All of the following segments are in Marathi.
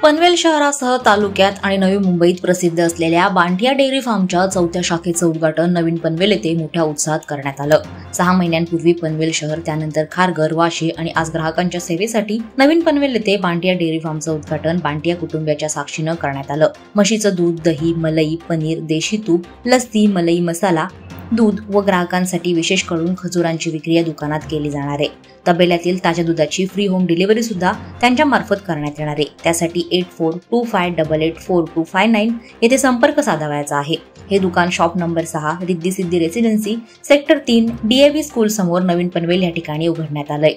पनवेल शहरासह तालुक्यात आणि नवी मुंबईत प्रसिद्ध असलेल्या बांटिया डेअरी फार्मच्या 4थ्या शाखेचं उद्घाटन नवीन पनवेल येथे मोठ्या उत्साहात करण्यात आलं। 6 महिन्यांपूर्वी पनवेल शहर, त्यानंतर खारघर, वाशी आणि आज ग्राहकांच्या सेवेसाठी नवीन पनवेल येथे बांटिया डेअरी फार्मचं उद्घाटन बांटिया कुटुंबियाच्या साक्षीनं करण्यात आलं। म्हशीचं दूध, दही, मलाई, पनीर, देशी तूप, लस्सी, मलाई मसाला, दूध व ग्राहकांसाठी विशेष करून खजुरांची विक्री या दुकानात केली जाणार आहे। तबेल्यातील ताज्या दुधाची फ्री होम डिलिव्हरी सुद्धा त्यांच्या मार्फत करण्यात येणार आहे। त्यासाठी 8425884259 येथे संपर्क साधायचा आहे। हे दुकान shop number 6, Riddhi Siddhi residency, sector 3, DAV school समोर नवीन पनवेल या ठिकाणी उघडण्यात आलंय।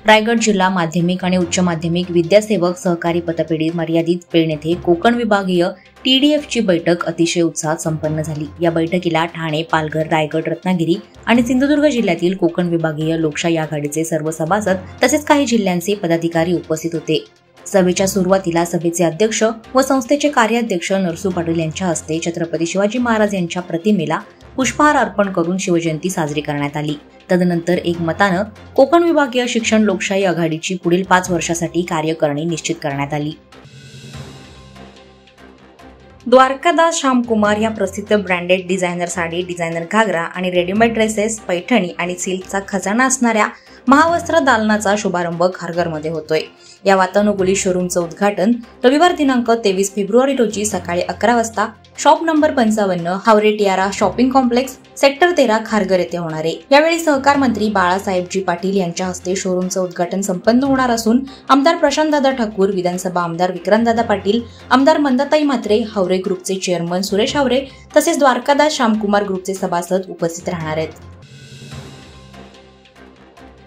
रायगड जिल्हा माध्यमिक आणि उच्च माध्यमिक विद्यासेवक सहकारी पतपेढी मर्यादित पेण येथे कोकण विभागीय TDF ची बैठक अतिशय उत्साहात संपन्न झाली। या बैठकीला ठाणे, पालघर, रायगड, रत्नागिरी आणि सिंधुदुर्ग जिल्ह्यातील कोकण विभागीय लोकशाही आघाडीचे सर्व सभासद तसेच काही जिल्ह्यांचे पदाधिकारी उपस्थित होते। सभेच्या सुरुवातीला सभेचे अध्यक्ष व संस्थेचे कार्याध्यक्ष नरसू पाटील यांच्या हस्ते छत्रपती शिवाजी महाराज यांच्या प्रतिमेला पुष्पहार अर्पण करून शिवजयंती साजरी करण्यात आली। तदनंतर एकमतानं कोकण विभागीय शिक्षण लोकशाही आघाडीची पुढील 5 वर्षासाठी कार्यकारिणी निश्चित करण्यात आली। द्वारकादास श्यामकुमार या प्रसिद्ध ब्रँडेड डिझायनर साडी, डिझायनर घागरा आणि रेडीमेड ड्रेसेस, पैठणी आणि सिल्कचा खजाना असणाऱ्या महावस्त्र दालनाचा शुभारंभ खारघरमध्ये होतोय। या वातानुकूलित शोरूमचं उद्घाटन रविवार दिनांक 23 फेब्रुवारी रोजी सकाळी 11 वाजता shop number 55, Haware Tiara shopping complex, sector 13, Kharghar येथे होणार आहे। यावेळी सहकार मंत्री बाळासाहेबजी पाटील यांच्या हस्ते शोरूमचं उद्घाटन संपन्न होणार असून आमदार प्रशांतदादा ठाकूर, विधानसभा आमदार विक्रांतदादा पाटील, आमदार मंदाताई म्हात्रे, हावरे ग्रुपचे चेअरमन सुरेश हावरे तसेच द्वारकादास श्यामकुमार ग्रुपचे सभासद उपस्थित राहणार आहेत।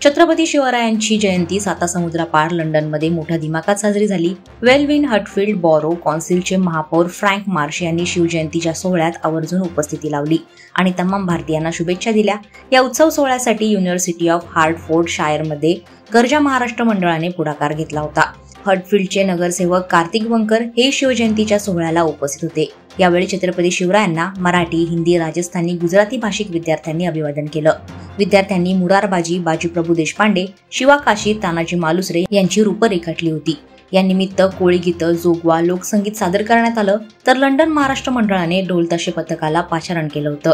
छत्रपती शिवरायांची जयंती सातासमुद्रापार लंडनमध्ये मोठ्या दिमाखात साजरी झाली। वेलविन हटफील्ड बॉरो काउन्सिलचे महापौर फ्रँक मार्श यांनी शिवजयंतीच्या सोहळ्यात आवर्जून उपस्थिती लावली आणि तमाम भारतीयांना शुभेच्छा दिल्या। या उत्सव सोहळ्यासाठी युनिव्हर्सिटी ऑफ हार्टफोर्डशायरमध्ये गर्जा महाराष्ट्र मंडळाने पुढाकार घेतला होता। हटफील्डचे नगरसेवक कार्तिक वंकर हे शिवजयंतीच्या सोहळ्याला उपस्थित होते। यावेळी छत्रपती शिवरायांना मराठी, हिंदी, राजस्थानी, गुजराती भाषिक विद्यार्थ्यांनी अभिवादन केलं। विद्यार्थ्यांनी मुरारबाजी, बाजीप्रभू देशपांडे, शिवा काशी, तानाजी मालुसरे यांची रूप रेखाटली होती। या निमित्त कोळी गीतं, जोगवा, लोकसंगीत सादर करण्यात आलं, तर लंडन महाराष्ट्र मंडळाने ढोलताशे पथकाला पाचारण केलं होतं।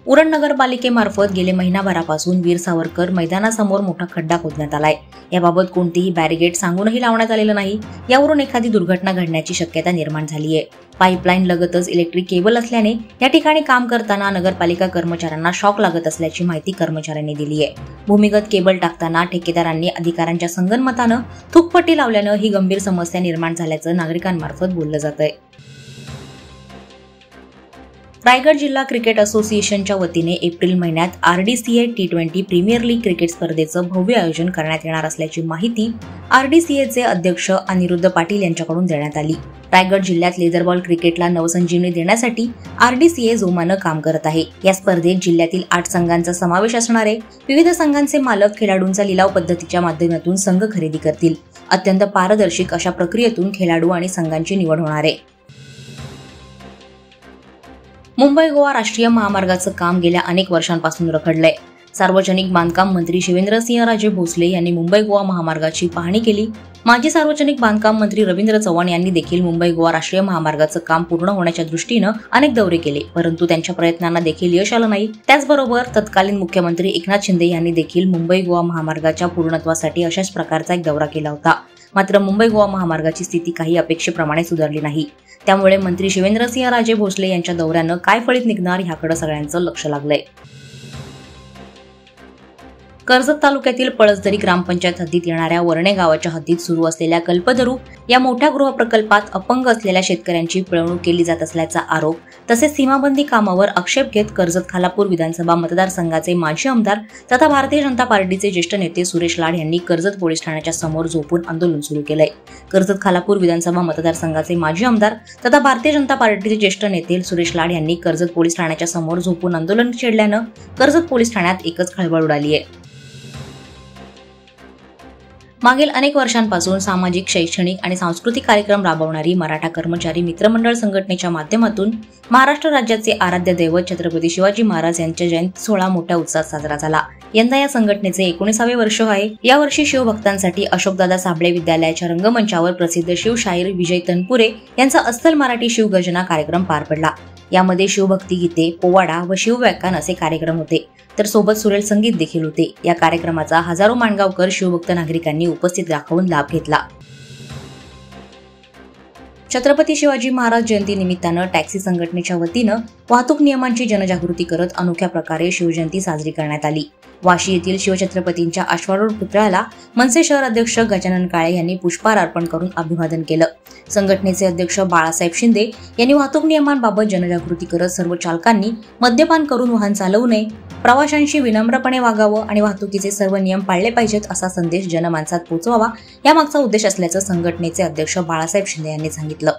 उरण नगरपालिकेमार्फत गेले महिनाभरापासून वीर सावरकर मैदानासमोर मोठा खड्डा खोदण्यात आलाय। याबाबत कोणतेही बॅरिगेड सांगूनही लावण्यात आलेलं नाही। यावरून एखादी दुर्घटना घडण्याची शक्यता निर्माण झाली आहे। पाईपलाईन लगतच इलेक्ट्रिक केबल असल्याने या ठिकाणी काम करताना नगरपालिका कर्मचाऱ्यांना शॉक लागत असल्याची माहिती कर्मचाऱ्यांनी दिली आहे। भूमिगत केबल टाकताना ठेकेदारांनी अधिकाऱ्यांच्या संगनमतानं थुकपट्टी लावल्यानं ही गंभीर समस्या निर्माण झाल्याचं नागरिकांमार्फत बोललं जातंय। रायगड जिल्हा क्रिकेट असोसिएशनच्या वतीने एप्रिल महिन्यात RDCA T20 premier league cricket स्पर्धेचं भव्य आयोजन करण्यात येणार असल्याची माहिती RDCAचे अध्यक्ष अनिरुद्ध पाटील यांच्याकडून देण्यात आली। रायगड जिल्ह्यात लेदरबॉल क्रिकेटला नवसंजीवनी देण्यासाठी RDCA जोमानं काम करत आहे। या स्पर्धेत जिल्ह्यातील 8 संघांचा समावेश असणार आहे। विविध संघांचे मालक खेळाडूंचा लिलाव पद्धतीच्या माध्यमातून संघ खरेदी करतील। अत्यंत पारदर्शक अशा प्रक्रियेतून खेळाडू आणि संघांची निवड होणार आहे। मुंबई गोवा राष्ट्रीय महामार्गाचं काम गेल्या अनेक वर्षांपासून रखडलंय। सार्वजनिक बांधकाम मंत्री शिवेंद्रसिंहराजे भोसले यांनी मुंबई गोवा महामार्गाची पाहणी केली। माजी सार्वजनिक बांधकाम मंत्री रवींद्र चव्हाण यांनी देखील मुंबई गोवा राष्ट्रीय महामार्गाचं काम पूर्ण होण्याच्या दृष्टीनं अनेक दौरे केले, परंतु त्यांच्या प्रयत्नांना देखील यश आलं नाही। त्याचबरोबर तत्कालीन मुख्यमंत्री एकनाथ शिंदे यांनी देखील मुंबई गोवा महामार्गाच्या पूर्णत्वासाठी अशाच प्रकारचा एक दौरा केला होता। मात्र मुंबई गोवा महामार्गाची स्थिती काही अपेक्षेप्रमाणे सुधारली नाही। त्यामुळे मंत्री शिवेंद्रसिंहराजे भोसले यांच्या दौऱ्यानं काय फळीत निघणार याकडे सगळ्यांचं लक्ष लागलंय। कर्जत तालुक्यातील पळसदरी ग्रामपंचायत हद्दीत येणाऱ्या वरणे गावाच्या हद्दीत सुरू असलेल्या कल्पतरू या मोठ्या गृहप्रकल्पात अपंग असलेल्या शेतकऱ्यांची पिळवणूक केली जात असल्याचा आरोप तसेच सीमाबंदी कामावर आक्षेप घेत कर्जत खालापूर विधानसभा मतदारसंघाचे माजी आमदार तथा भारतीय जनता पार्टीचे ज्येष्ठ नेते सुरेश लाड यांनी कर्जत पोलीस ठाण्याच्या समोर झोपून आंदोलन सुरू केलंय। कर्जत खालापूर विधानसभा मतदारसंघाचे माजी आमदार तथा भारतीय जनता पार्टीचे ज्येष्ठ नेते सुरेश लाड यांनी कर्जत पोलीस ठाण्याच्या समोर झोपून आंदोलन छेडल्यानं कर्जत पोलीस ठाण्यात एकच खळबळ उडाली आहे। मागील अनेक वर्षांपासून सामाजिक, शैक्षणिक आणि सांस्कृतिक कार्यक्रम राबवणारी मराठा कर्मचारी मित्रमंडळ संघटनेच्या माध्यमातून महाराष्ट्र राज्याचे आराध्य दैवत छत्रपती शिवाजी महाराज यांच्या जयंती सोहळा मोठ्या उत्साहात साजरा झाला। यंदा या संघटनेचे 19वे वर्ष आहे। यावर्षी शिवभक्तांसाठी अशोकदादा साबळे विद्यालयाच्या रंगमंचावर प्रसिद्ध शिवशाहीर विजय तनपुरे यांचा अस्सल मराठी शिवगर्जना कार्यक्रम पार पडला। यामध्ये शिवभक्ती गीते, पोवाडा व शिवव्याख्यान असे कार्यक्रम होते, तर सोबत सुरेल संगीत देखील होते। या कार्यक्रमाचा हजारो माणगावकर शिवभक्त नागरिकांनी उपस्थित दाखवून लाभ घेतला। छत्रपती शिवाजी महाराज जयंती निमित्तानं टॅक्सी संघटनेच्या वतीनं वाहतूक नियमांची जनजागृती करत अनोख्या प्रकारे शिवजयंती साजरी करण्यात आली। वाशी येथील शिवछत्रपतींच्या अश्वारूढ पुतळ्याला मनसे शहर अध्यक्ष गजानन काळे यांनी पुष्पहार अर्पण करून अभिवादन केलं। संघटनेचे अध्यक्ष बाळासाहेब शिंदे यांनी वाहतूक नियमांबाबत जनजागृती करत सर्व चालकांनी मद्यपान करून वाहन चालवू नये, प्रवाशांशी विनम्रपणे वागावं आणि वाहतुकीचे सर्व नियम पाळले पाहिजेत असा संदेश जनमानसात पोहोचवावा यामागचा उद्देश असल्याचं संघटनेचे अध्यक्ष बाळासाहेब शिंदे यांनी सांगितलं।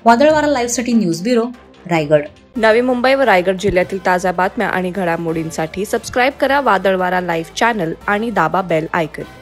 वादळवारा लाईव्हसाठी न्यूज ब्युरो, रायगड। नवी मुंबई व रायगड जिल्ह्यातील ताज्या बातम्या आणि घडामोडींसाठी सबस्क्राईब करा वादळवारा लाईव्ह चॅनल आणि दाबा बेल आयकॉन।